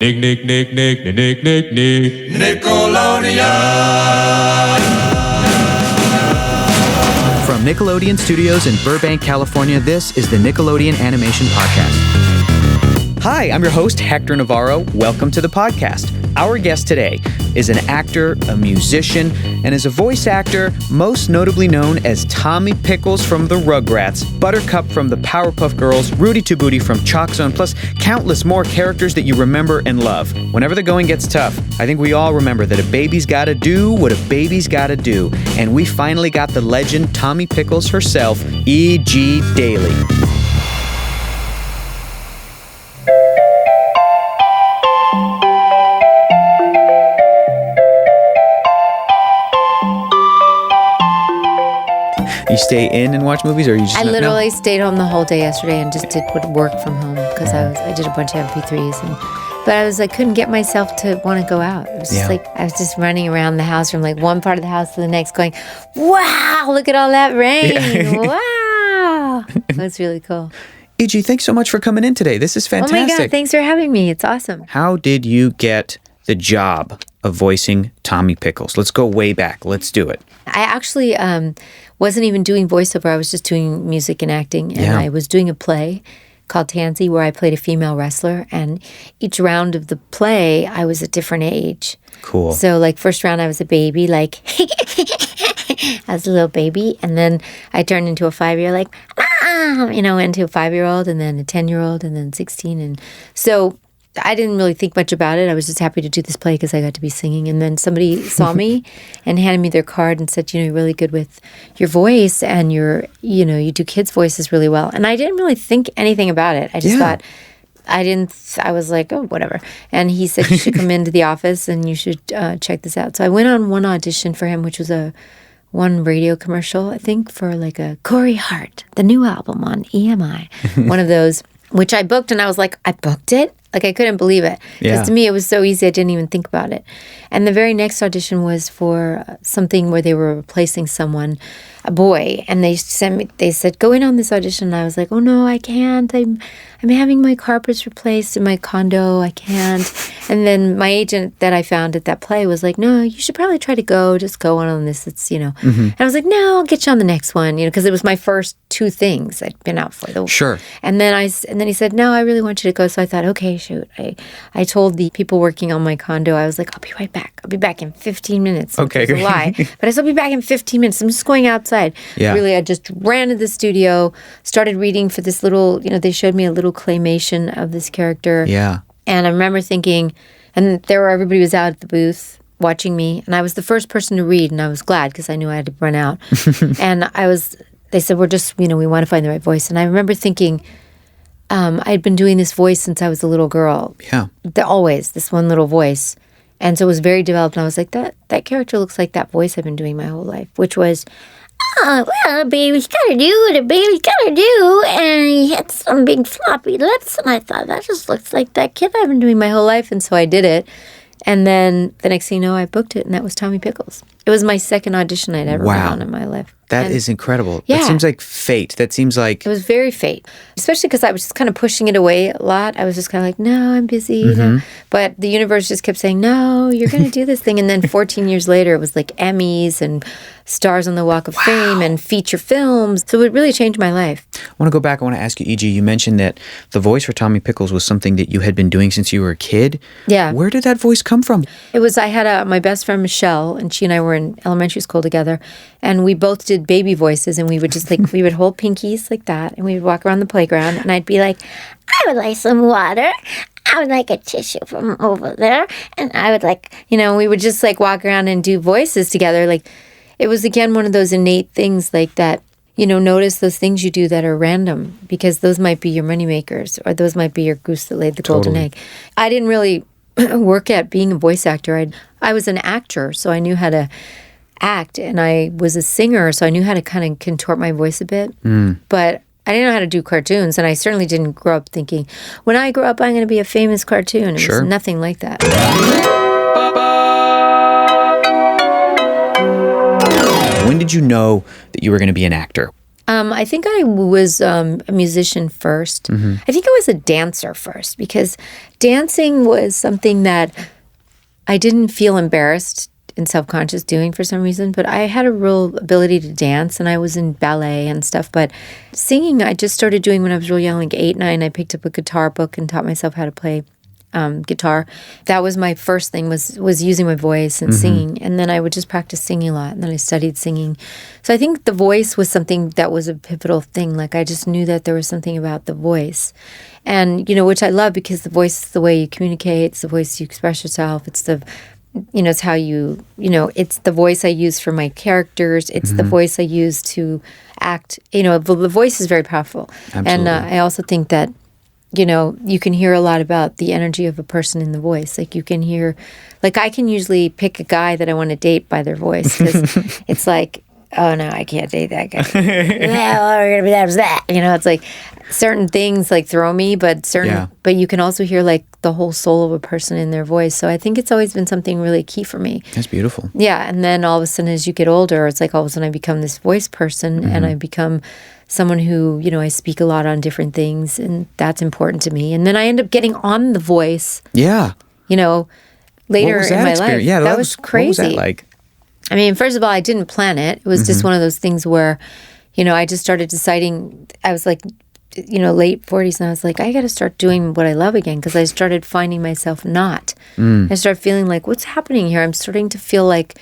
Nickelodeon. From Nickelodeon Studios in Burbank, California, this is the Nickelodeon Animation Podcast. Hi, I'm your host, Hector Navarro. Welcome to the podcast. Our guest today is an actor, a musician, and is a voice actor most notably known as Tommy Pickles from the Rugrats, Buttercup from the Powerpuff Girls, Rudy Tooboody from Chalk Zone, plus countless more characters that you remember and love. Whenever the going gets tough, I think we all remember that a baby's gotta do what a baby's gotta do, and we finally got the legend Tommy Pickles herself, E.G. Daily. You stay in and watch movies, or you just? I literally stayed home the whole day yesterday and just did work from home because I did a bunch of MP3s, but I was like couldn't get myself to want to go out. It was just like I was just running around the house from like one part of the house to the next, going, "Wow, look at all that rain! Yeah. Wow, that's really cool." E.G., thanks so much for coming in today. This is fantastic. Oh my God, thanks for having me. It's awesome. How did you get the job of voicing Tommy Pickles? Let's go way back. Let's do it. I actually wasn't even doing voiceover. I was just doing music and acting. And I was doing a play called Tansy where I played a female wrestler. And each round of the play, I was a different age. Cool. So like first round, I was a baby, like I was a little baby. And then I turned into a 5-year, like, into a 5-year-old and then a 10-year-old and then 16. And so I didn't really think much about it. I was just happy to do this play because I got to be singing. And then somebody saw me and handed me their card and said, you're really good with your voice and you do kids' voices really well. And I didn't really think anything about it. I just thought, I was like, oh, whatever. And he said, you should come into the office and you should check this out. So I went on one audition for him, which was one radio commercial, I think, for like a Corey Hart, the new album on EMI. One of those, which I booked, and I was like, I booked it? Like, I couldn't believe it. Because to me, it was so easy, I didn't even think about it. And the very next audition was for something where they were replacing someone, a boy. And they said, go in on this audition. And I was like, oh, no, I can't. I'm having my carpets replaced in my condo. I can't. And then my agent that I found at that play was like, no, you should probably try to go. Just go on this. It's, And I was like, no, I'll get you on the next one, because it was my first 2 things I'd been out for. Sure. And then he said, no, I really want you to go. So I thought, okay, shoot. I told the people working on my condo, I was like, I'll be right back. I'll be back in 15 minutes. Okay. It's a lie. But I said, I'll be back in 15 minutes. I'm just going outside. Yeah. Really, I just ran to the studio, started reading for this little, they showed me a little claymation of this character. Yeah. And I remember thinking, and everybody was out at the booth watching me, and I was the first person to read, and I was glad because I knew I had to run out. And they said, we're just, we want to find the right voice. And I remember thinking, I had been doing this voice since I was a little girl. Yeah. Always, this one little voice. And so it was very developed. And I was like, that character looks like that voice I've been doing my whole life, which was, oh, well, baby's got to do what a baby's got to do. And he had some big floppy lips. And I thought, that just looks like that kid I've been doing my whole life. And so I did it. And then the next thing you know, I booked it. And that was Tommy Pickles. It was my second audition I'd ever been on in my life. That is incredible. Yeah. That seems like fate. That seems like... It was very fate. Especially because I was just kind of pushing it away a lot. I was just kind of like, no, I'm busy. No. But the universe just kept saying, no, you're going to do this thing. And then 14 years later, it was like Emmys and stars on the Walk of Fame and feature films. So it really changed my life. I want to go back. I want to ask you, E.G., you mentioned that the voice for Tommy Pickles was something that you had been doing since you were a kid. Yeah. Where did that voice come from? I had my best friend, Michelle, and she and I were in elementary school together. And we both did baby voices, and we would just we would hold pinkies like that, and we would walk around the playground, and I'd be like, I would like some water. I would like a tissue from over there. And I would we would just walk around and do voices together. It was, again, one of those innate things that, notice those things you do that are random, because those might be your moneymakers, or those might be your goose that laid the golden egg. I didn't really work at being a voice actor. I was an actor, so I knew how to act, and I was a singer, so I knew how to kind of contort my voice a bit. But I didn't know how to do cartoons, and I certainly didn't grow up thinking, when I grow up, I'm going to be a famous cartoon. It was nothing like that. When did you know that you were going to be an actor? I think I was a musician first. I think I was a dancer first because dancing was something that I didn't feel embarrassed and self-conscious doing for some reason, but I had a real ability to dance and I was in ballet and stuff. But singing, I just started doing when I was real young, like 8, 9. I picked up a guitar book and taught myself how to play guitar. That was my first thing was using my voice and singing. And then I would just practice singing a lot. And then I studied singing. So I think the voice was something that was a pivotal thing. Like I just knew that there was something about the voice. And, which I love because the voice is the way you communicate. It's the voice you express yourself. It's the, it's how you, it's the voice I use for my characters. It's the voice I use to act. The voice is very powerful. Absolutely. And I also think that you can hear a lot about the energy of a person in the voice. Like you can hear, like I can usually pick a guy that I want to date by their voice because it's like, oh no, I can't date that guy. We're gonna be that. It's like certain things like throw me, but but you can also hear like the whole soul of a person in their voice. So I think it's always been something really key for me. That's beautiful. Yeah, and then all of a sudden, as you get older, it's like all of a sudden I become this voice person, and I become someone who, I speak a lot on different things, and that's important to me. And then I end up getting on The Voice. Yeah. Later in my life. Yeah, that was crazy. What was that like? I mean, first of all, I didn't plan it. It was just one of those things where, I just started deciding, I was like, late 40s, and I was like, I got to start doing what I love again because I started finding myself not. I started feeling like, what's happening here? I'm starting to feel like,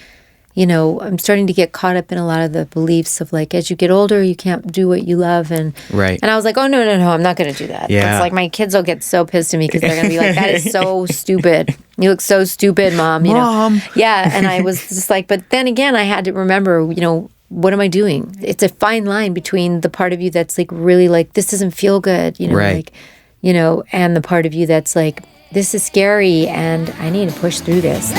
I'm starting to get caught up in a lot of the beliefs of like, as you get older, you can't do what you love. And right. And I was like, oh, no, I'm not going to do that. Yeah. It's like my kids will get so pissed at me because they're going to be like, that is so stupid. You look so stupid, Mom. Mom. Yeah. And I was just like, but then again, I had to remember, what am I doing? It's a fine line between the part of you that's like really like, this doesn't feel good, right. And the part of you that's like, this is scary and I need to push through this.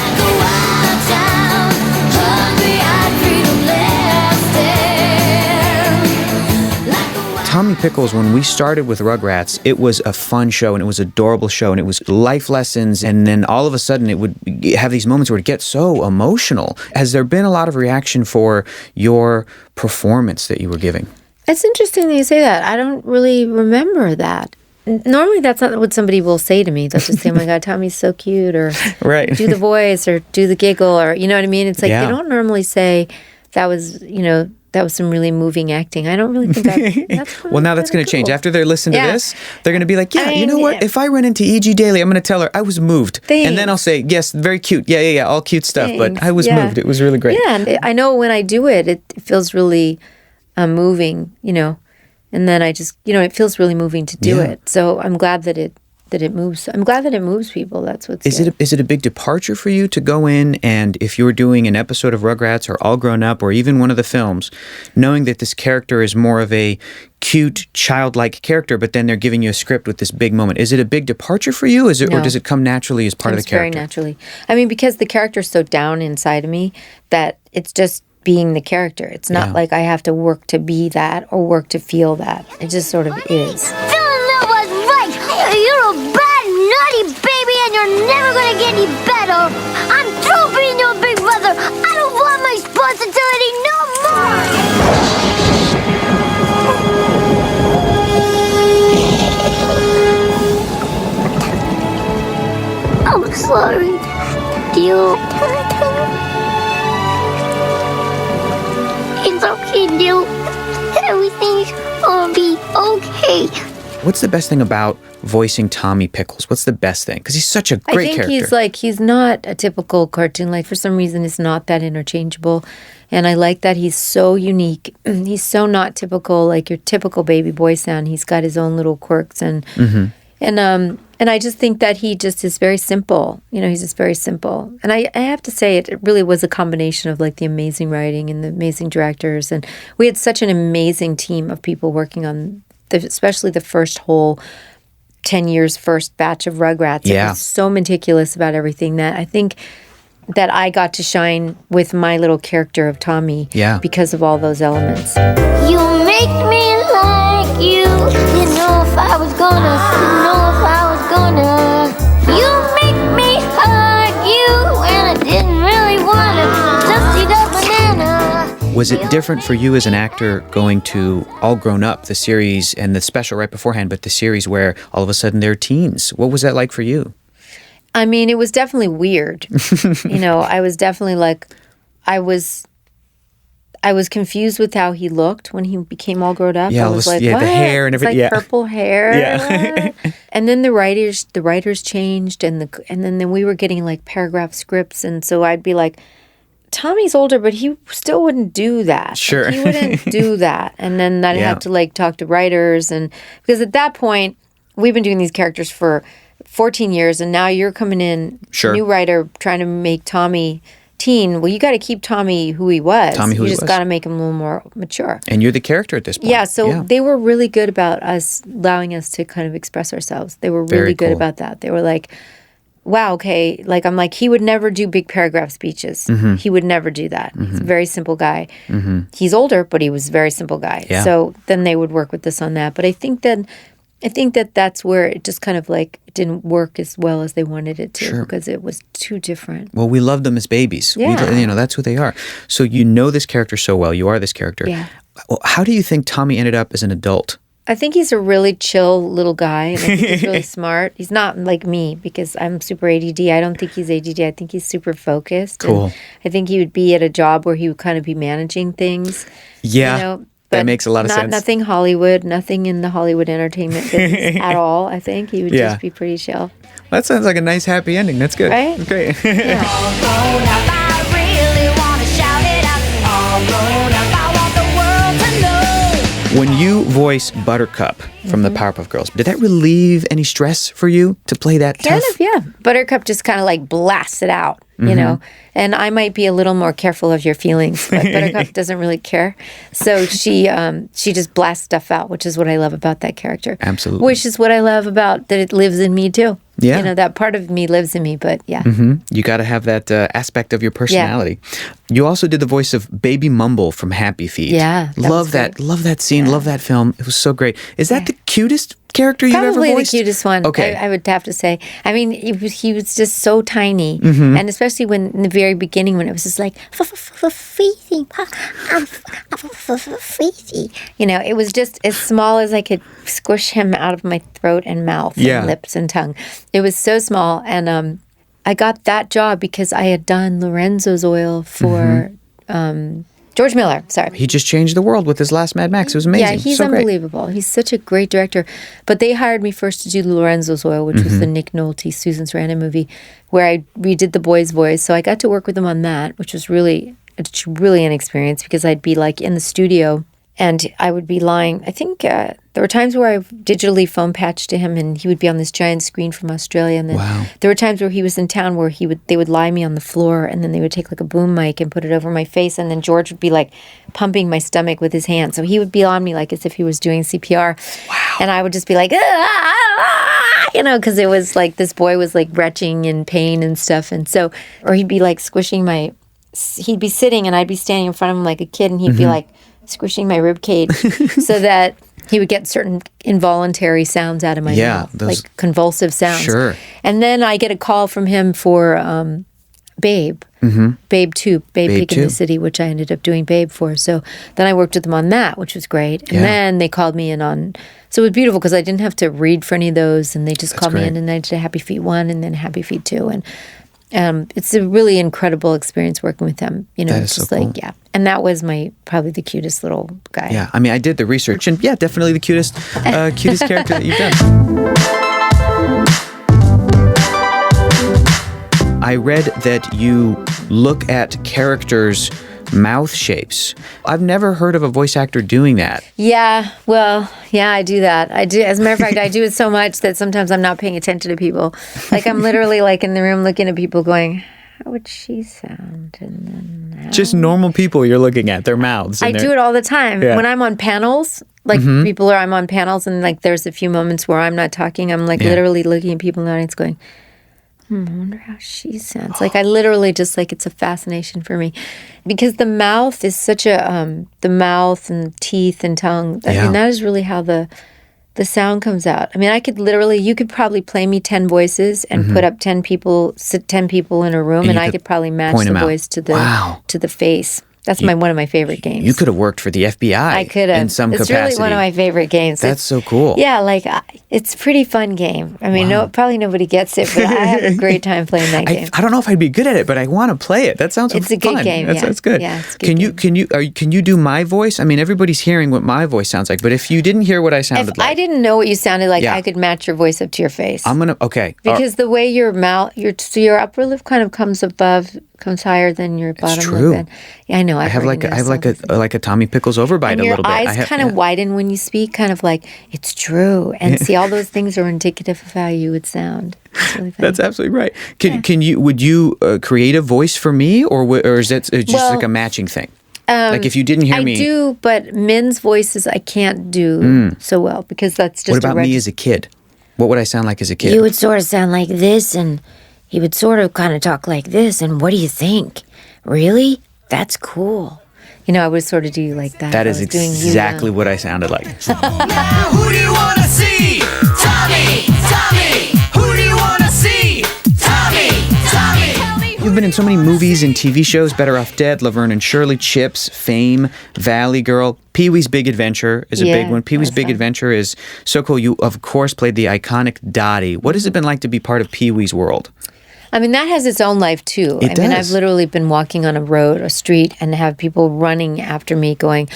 Tommy Pickles, when we started with Rugrats, it was a fun show and it was an adorable show and it was life lessons, and then all of a sudden it would have these moments where it gets so emotional. Has there been a lot of reaction for your performance that you were giving? It's interesting that you say that. I don't really remember that. Normally that's not what somebody will say to me. They'll just say, oh my God, Tommy's so cute, or right. do the voice or do the giggle, or you know what I mean? It's like they don't normally say that was, that was some really moving acting. I don't really think that's well, now that's going to change. After they listen to this, they're going to be like, you know what? Yeah. If I run into E.G. Daily, I'm going to tell her I was moved. Thanks. And then I'll say, yes, very cute. Yeah, all cute stuff. Thanks. But I was moved. It was really great. Yeah, and I know when I do it, it feels really moving, And then I just, it feels really moving to do it. So I'm glad that it moves. I'm glad that it moves people. That's what's good. Is it a big departure for you to go in and if you were doing an episode of Rugrats or All Grown Up or even one of the films, knowing that this character is more of a cute, childlike character, but then they're giving you a script with this big moment. Is it a big departure for you? Or does it come naturally as part of the character? Very naturally. I mean, because the character's so down inside of me that it's just being the character. It's not like I have to work to be that or work to feel that. It just sort of is. You're a bad, naughty baby, and you're never gonna get any better. I'm through being your big brother. I don't want my responsibility no more. I'm sorry, Dio. It's okay, Dio. Everything's gonna be okay. What's the best thing about voicing Tommy Pickles? What's the best thing? Because he's such a great character. I think he's not a typical cartoon. Like, for some reason, it's not that interchangeable. And I like that he's so unique. He's so not typical, like your typical baby boy sound. He's got his own little quirks. And I just think that he just is very simple. He's just very simple. And I have to say, it really was a combination of like the amazing writing and the amazing directors. And we had such an amazing team of people working on especially the first whole 10 years, first batch of Rugrats. Yeah. It was so meticulous about everything that I think that I got to shine with my little character of Tommy because of all those elements. You make me like you. You know if I was gonna. You make me hug you when I didn't really wanna. Just eat a banana. Was it different for you as an actor going to All Grown Up, the series, and the special right beforehand, but the series where all of a sudden they're teens? What was that like for you? I mean, it was definitely weird. I was definitely like, I was confused with how he looked when he became all grown up. Yeah, I was like, the what? hair and everything. It's like purple hair. Yeah. And then the writers changed, and then we were getting like paragraph scripts, and so I'd be like, Tommy's older, but he still wouldn't do that. Sure. Like, he wouldn't do that. And then I'd have to like talk to writers, and because at that point we've been doing these characters for 14 years, and now you're coming in, new writer, trying to make Tommy teen. Well, you got to keep Tommy who he was. You just got to make him a little more mature. And you're the character at this point. Yeah, so they were really good about us, allowing us to kind of express ourselves. They were really good about that. They were like, wow, okay. Like, I'm like, he would never do big paragraph speeches. Mm-hmm. He would never do that. He's a very simple guy. Mm-hmm. He's older, but he was a very simple guy. Yeah. So then they would work with us on that. But I think that that's where it just kind of like didn't work as well as they wanted it to, because it was too different. Well, we love them as babies. Yeah. That's who they are. So you know this character so well. You are this character. Yeah. Well, how do you think Tommy ended up as an adult? I think he's a really chill little guy, and I think he's really smart. He's not like me, because I'm super ADD. I don't think he's ADD. I think he's super focused. Cool. And I think he would be at a job where he would kind of be managing things. Yeah. That makes a lot of sense. Nothing Hollywood, nothing in the Hollywood entertainment business at all, I think. He would just be pretty chill. That sounds like a nice, happy ending. That's good. Right? Great. Yeah. All grown up, I really want to shout it out. All grown up, I want the world to know. When you voice Buttercup from the Powerpuff Girls, did that relieve any stress for you to play that tough? Kind of, yeah. Buttercup just kind of like blasts it out, you know. And I might be a little more careful of your feelings, but Buttercup doesn't really care. So she just blasts stuff out, which is what I love about that character. Absolutely. Which is what I love about that it lives in me too. Yeah. That part of me lives in me, but yeah. You got to have that aspect of your personality. Yeah. You also did the voice of Baby Mumble from Happy Feet. Yeah. Love that scene. Yeah. Love that film. It was so great. Is that the cutest character you've ever voiced? Probably the cutest one. Okay. I would have to say. I mean, he was just so tiny. And especially when in the very beginning, when it was just like, it was just as small as I could squish him out of my throat and mouth and lips and tongue. It was so small. And I got that job because I had done Lorenzo's oil for George Miller. Sorry. He just changed the world with his last Mad Max. It was amazing. Yeah, he's so unbelievable. Great. He's such a great director. But they hired me first to do Lorenzo's Oil, which was the Nick Nolte, Susan Sarandon movie, where I redid the boy's voice. So I got to work with him on that, which was really an experience, because I'd be like in the studio and I would be lying. I think there were times where I digitally phone patched to him, and he would be on this giant screen from Australia. And then there were times where he was in town where they would lie me on the floor, and then they would take like a boom mic and put it over my face, and then George would be like pumping my stomach with his hand. So he would be on me like as if he was doing CPR. Wow. And I would just be like, because it was like this boy was like retching in pain and stuff. And so, or he'd be like squishing he'd be sitting and I'd be standing in front of him like a kid, and he'd be like squishing my rib cage so that he would get certain involuntary sounds out of my mouth, like convulsive sounds. Sure. And then I get a call from him for Babe, Babe 2, Babe Pig in the City, which I ended up doing Babe for. So then I worked with them on that, which was great. And then they called me in on, so it was beautiful because I didn't have to read for any of those, and they just called me in, and I did a Happy Feet 1 and then Happy Feet 2. And it's a really incredible experience working with them. That it's is just so like, cool. And that was probably the cutest little guy. Yeah, I mean, I did the research, and definitely the cutest character that you've done. I read that you look at characters' mouth shapes. I've never heard of a voice actor doing that. Yeah, well, I do that. I do. As a matter of fact, I do it so much that sometimes I'm not paying attention to people. Like I'm literally like in the room looking at people going, how would she sound? And then just normal people you're looking at, their mouths. I do it all the time. Yeah. When I'm on panels, like I'm on panels, and like there's a few moments where I'm not talking. I'm like literally looking at people in the audience going, I wonder how she sounds. Like I literally just like, it's a fascination for me, because the mouth is such a, the mouth and teeth and tongue. I mean, that is really how the sound comes out. I mean, you could probably play me 10 voices and put up 10 people in a room, and I could probably match the voice to the face. That's one of my favorite games. You could have worked for the FBI. I could have. In some it's capacity. Really one of my favorite games. That's so cool. Yeah, like it's a pretty fun game. I mean, probably nobody gets it, but I have a great time playing that game. I don't know if I'd be good at it, but I want to play it. That sounds It's fun. a good game. That's good. Yeah, it's a good game. Can you do my voice? I mean, everybody's hearing what my voice sounds like, but if you didn't hear what I sounded If I didn't know what you sounded like, I could match your voice up to your face. Okay. Because the way your mouth, your upper lip kind of comes higher than your bottom true. lip. Yeah, I know. I have like a Tommy Pickles overbite and a little bit. Your eyes kind of widen when you speak, kind of like, it's true. And see, all those things are indicative of how you would sound. It's really funny. That's absolutely right. Would you create a voice for me, or is that just like a matching thing? Like if you didn't hear me. I do, but men's voices I can't do so well because that's just What about me as a kid? What would I sound like as a kid? You would sort of sound like this, and he would sort of kind of talk like this, and what do you think? Really? That's cool. I would sort of do you like that. That is exactly what I sounded like. Now who do you want to see? Tommy! Tommy! Who do you want to see? Tommy! Tommy! You've been in so many movies and TV shows: Better Off Dead, Laverne and Shirley, Chips, Fame, Valley Girl. Peewees Big Adventure is a big one. Peewees Big Adventure is so cool. You, of course, played the iconic Dottie. What has it been like to be part of Pee-wee's world? I mean, that has its own life, too. It mean, does. I've literally been walking on a street, and have people running after me going,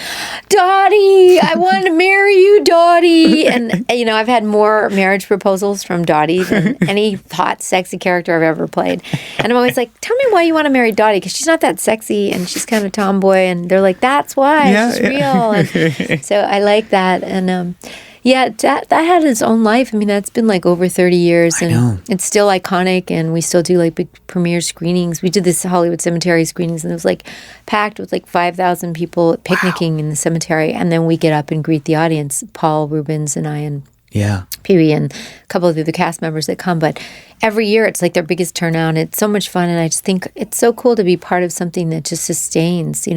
Dottie, I want to marry you, Dottie. And, I've had more marriage proposals from Dottie than any hot, sexy character I've ever played. And I'm always like, tell me why you want to marry Dottie, because she's not that sexy, and she's kind of tomboy. And they're like, that's why. She's real. And so I like that. And, that had its own life. I mean, that's been like over 30 years, and it's still iconic, and we still do like big premiere screenings. We did this Hollywood Cemetery screenings, and it was like packed with like 5,000 people picnicking in the cemetery, and then we get up and greet the audience, Paul Rubens and I, and Pee-wee and a couple of the other cast members that come. But every year it's like their biggest turnout. It's so much fun, and I just think it's so cool to be part of something that just sustains,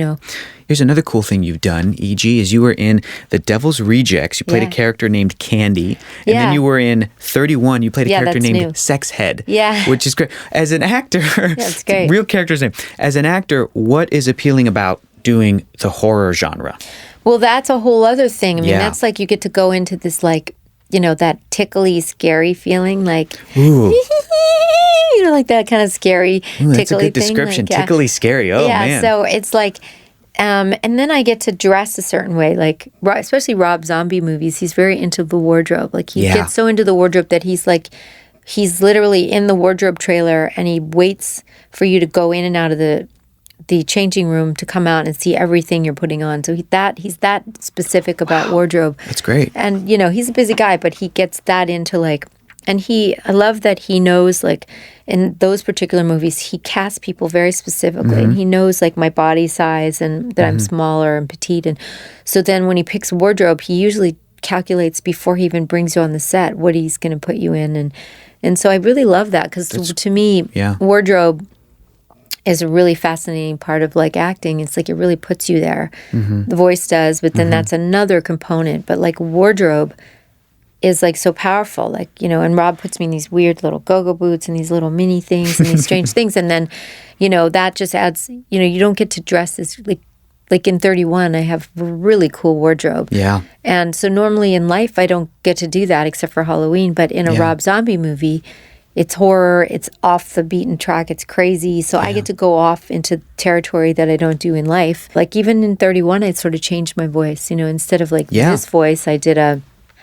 Here's another cool thing you've done, E.G., is you were in The Devil's Rejects. You played a character named Candy. And then you were in 31. You played a character named Sex Head. Yeah. Which is great. As an actor, that's great. Real character's name. As an actor, what is appealing about doing the horror genre? Well, that's a whole other thing. I mean, that's like you get to go into this like, that tickly, scary feeling, like, Ooh. like that kind of scary, tickly that's a good thing. description. Like, tickly, scary. Oh, man. Yeah, so it's like, and then I get to dress a certain way, like, especially Rob Zombie movies. He's very into the wardrobe. Like, he gets so into the wardrobe that he's literally in the wardrobe trailer, and he waits for you to go in and out of the changing room to come out and see everything you're putting on. So he's that specific about wardrobe. That's great. And, he's a busy guy, but he gets that into like, and I love that he knows, like, in those particular movies, he casts people very specifically, and he knows, like, my body size and that I'm smaller and petite. And so then when he picks wardrobe, he usually calculates before he even brings you on the set what he's going to put you in. And so I really love that, because to me, wardrobe is a really fascinating part of like acting. It's like it really puts you there. The voice does, but then that's another component. But like wardrobe is like so powerful. Like, and Rob puts me in these weird little go-go boots and these little mini things and these strange things. And then, that just adds, you don't get to dress as like in 31, I have a really cool wardrobe. Yeah. And so normally in life, I don't get to do that except for Halloween. But in a Rob Zombie movie, it's horror, it's off the beaten track, it's crazy. So I get to go off into territory that I don't do in life. Like even in 31, I sort of changed my voice. Instead of like this voice, I did a,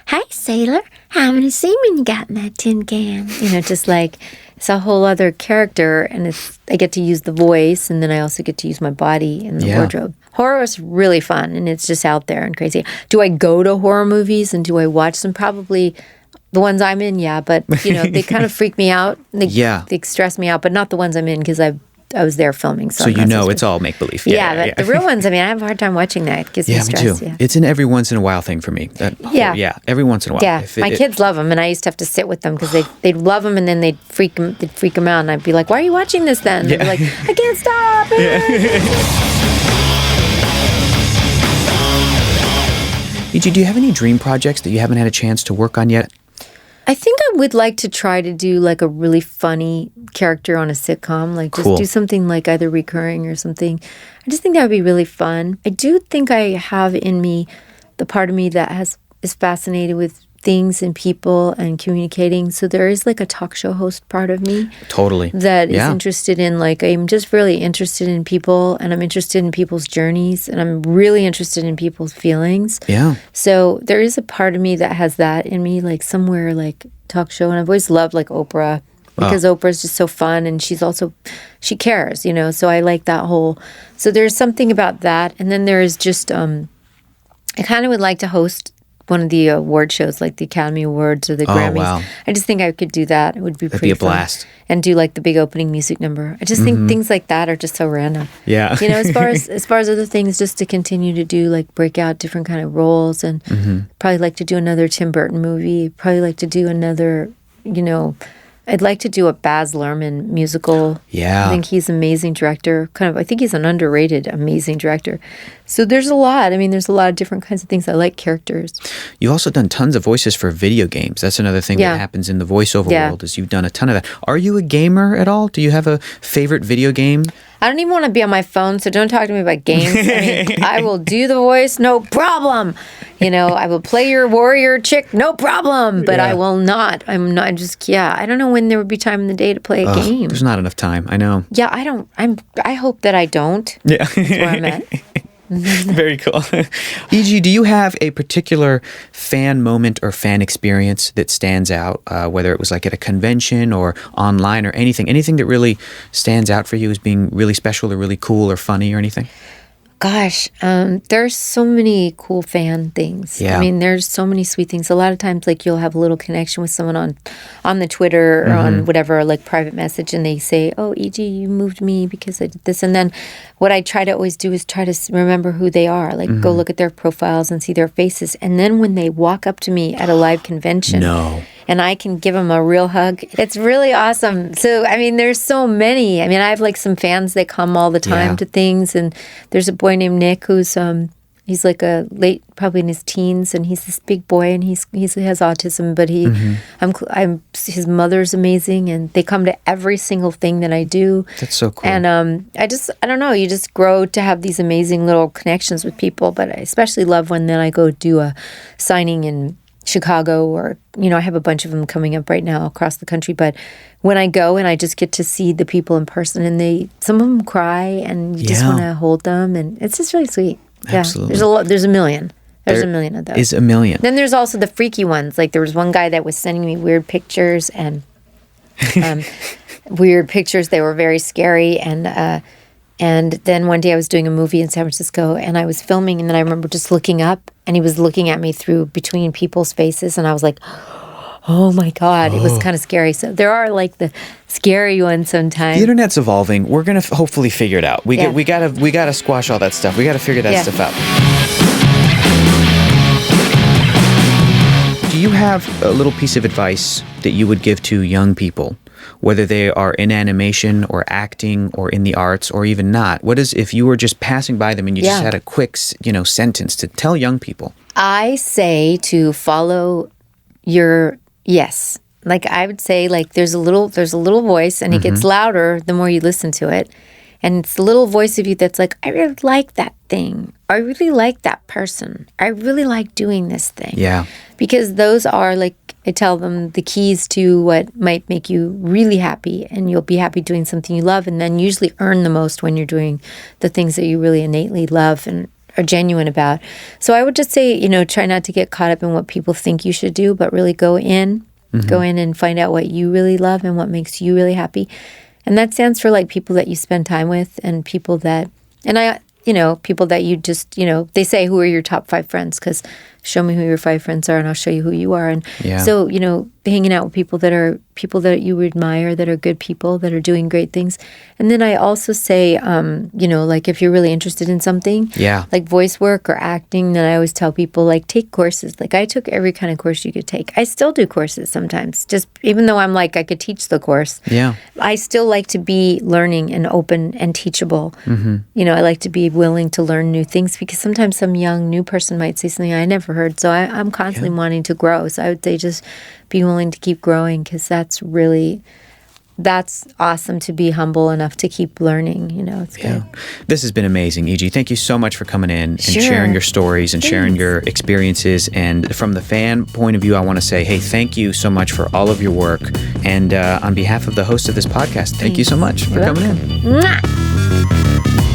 "Hey, sailor, how many seamen you got in that tin can?" Just like it's a whole other character. And I get to use the voice, and then I also get to use my body and the wardrobe. Horror is really fun, and it's just out there and crazy. Do I go to horror movies and do I watch them? Probably. The ones I'm in, but they kind of freak me out. They stress me out, but not the ones I'm in, because I was there filming. So it's all make believe. But the real ones, I mean, I have a hard time watching that. It gives me stress. Me too. It's an every once in a while thing for me. Every once in a while. Yeah, my kids love them, and I used to have to sit with them because they'd love them, and then they'd freak them out, and I'd be like, "Why are you watching this then?" And they'd be like, "I can't stop." E.G., do you have any dream projects that you haven't had a chance to work on yet? I think I would like to try to do like a really funny character on a sitcom, like just Cool. do something like either recurring or something. I just think that would be really fun. I do think I have in me the part of me that is fascinated with things and people and communicating. So there is like a talk show host part of me. Totally. That is interested in, like, I'm just really interested in people, and I'm interested in people's journeys, and I'm really interested in people's feelings. Yeah. So there is a part of me that has that in me, like somewhere like talk show. And I've always loved like Oprah because Oprah's just so fun, and she cares, you know, so I like that whole, so there's something about that. And then there is just, I kind of would like to host one of the award shows, like the Academy Awards or the Grammys. Wow. I just think I could do that. It would be pretty be a fun. blast. And do like the big opening music number. I just think things like that are just so random. Yeah. You know, as far as other things, just to continue to do, like break out different kind of roles, and probably like to do another Tim Burton movie. Probably like to do another, you know, I'd like to do a Baz Luhrmann musical. Yeah. I think he's an amazing director. I think he's an underrated, amazing director. So there's a lot. I mean, there's a lot of different kinds of things. I like characters. You've also done tons of voices for video games. That's another thing that happens in the voiceover world, is you've done a ton of that. Are you a gamer at all? Do you have a favorite video game? I don't even want to be on my phone, so don't talk to me about games. I mean, I will do the voice, no problem. You know, I will play your warrior chick, no problem. But I will not. I'm not just, I don't know when there would be time in the day to play a game. There's not enough time. I know. Yeah, I hope that I don't. Yeah. That's where I'm at. Very cool. E.G., do you have a particular fan moment or fan experience that stands out, whether it was like at a convention or online or anything that really stands out for you as being really special or really cool or funny or anything? Gosh, there's so many cool fan things. Yeah. I mean, there's so many sweet things. A lot of times, like, you'll have a little connection with someone on the Twitter or on whatever, like, private message, and they say, oh, E.G., you moved me because I did this. And then what I try to always do is try to remember who they are. Like, go look at their profiles and see their faces. And then when they walk up to me at a live convention... and I can give them a real hug. It's really awesome. So, I mean, there's so many. I mean, I have like some fans that come all the time to things. And there's a boy named Nick who's, he's like a late, probably in his teens. And he's this big boy, and he has autism. But his mother's amazing. And they come to every single thing that I do. That's so cool. And I don't know, you just grow to have these amazing little connections with people. But I especially love when then I go do a signing in Chicago, or, you know, I have a bunch of them coming up right now across the country. But when I go and I just get to see the people in person, and some of them cry, and you just want to hold them, and it's just really sweet. Absolutely. There's a million. There's a million of those. Is a million. Then there's also the freaky ones. Like, there was one guy that was sending me weird pictures, and weird pictures. They were very scary, and then one day I was doing a movie in San Francisco, and I was filming, and then I remember just looking up, and he was looking at me through between people's faces, and I was like, oh my God, it was kind of scary. So there are like the scary ones sometimes. The internet's evolving. We're gonna hopefully figure it out. We gotta squash all that stuff. We gotta figure that stuff out. Do you have a little piece of advice that you would give to young people, whether they are in animation or acting or in the arts or even not? What is, if you were just passing by them and you just had a quick, sentence to tell young people? I say to follow your yes. Like, I would say, like, there's a little voice, and it gets louder the more you listen to it. And it's the little voice of you that's like, I really like that thing. I really like that person. I really like doing this thing. Yeah. Because those are, like, I tell them, the keys to what might make you really happy, and you'll be happy doing something you love, and then usually earn the most when you're doing the things that you really innately love and are genuine about. So I would just say, try not to get caught up in what people think you should do, but really go in and find out what you really love and what makes you really happy. And that stands for, like, people that you spend time with, and people that, people that you just, they say, who are your top 5 friends? Because show me who your 5 friends are, and I'll show you who you are. And so, hanging out with people that you admire, that are good people, that are doing great things. And then I also say, like, if you're really interested in something, like voice work or acting, then I always tell people, like, take courses. Like, I took every kind of course you could take. I still do courses sometimes, just even though I'm like, I could teach the course. Yeah. I still like to be learning and open and teachable. I like to be willing to learn new things, because sometimes some young new person might say something I never heard. So I'm constantly wanting to grow. So I would say just be willing to keep growing, because that's awesome, to be humble enough to keep learning. It's good. This has been amazing, E.G. Thank you so much for coming in and Sure. sharing your stories and sharing your experiences. And from the fan point of view, I want to say, hey, thank you so much for all of your work. And on behalf of the host of this podcast, thank you so much for coming in. Mwah!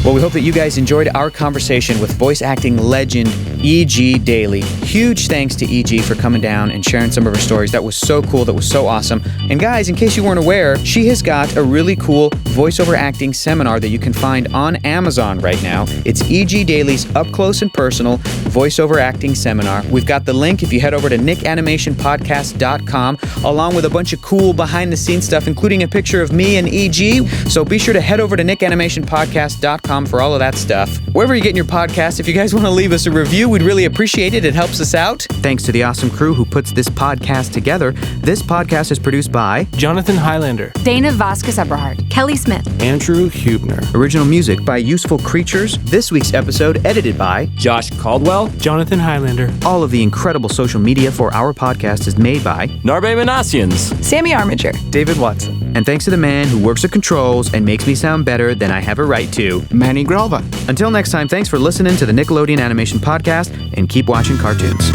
Well, we hope that you guys enjoyed our conversation with voice acting legend E.G. Daily. Huge thanks to E.G. for coming down and sharing some of her stories. That was so cool. That was so awesome. And guys, in case you weren't aware, she has got a really cool voiceover acting seminar that you can find on Amazon right now. It's E.G. Daily's Up Close and Personal Voiceover Acting Seminar. We've got the link if you head over to nickanimationpodcast.com, along with a bunch of cool behind-the-scenes stuff, including a picture of me and E.G. So be sure to head over to nickanimationpodcast.com for all of that stuff. Wherever you're getting your podcast, if you guys want to leave us a review, we'd really appreciate it. It helps us out. Thanks to the awesome crew who puts this podcast together. This podcast is produced by Jonathan Highlander, Dana Vasquez-Eberhardt, Kelly Smith, Andrew Hubner, original music by Useful Creatures. This week's episode edited by Josh Caldwell, Jonathan Highlander, all of the incredible social media for our podcast is made by Narbe Manassians, Sammy Armiger, David Watson, and thanks to the man who works the controls and makes me sound better than I have a right to, Manny Gralva. Until next time, thanks for listening to the Nickelodeon Animation Podcast, and keep watching cartoons.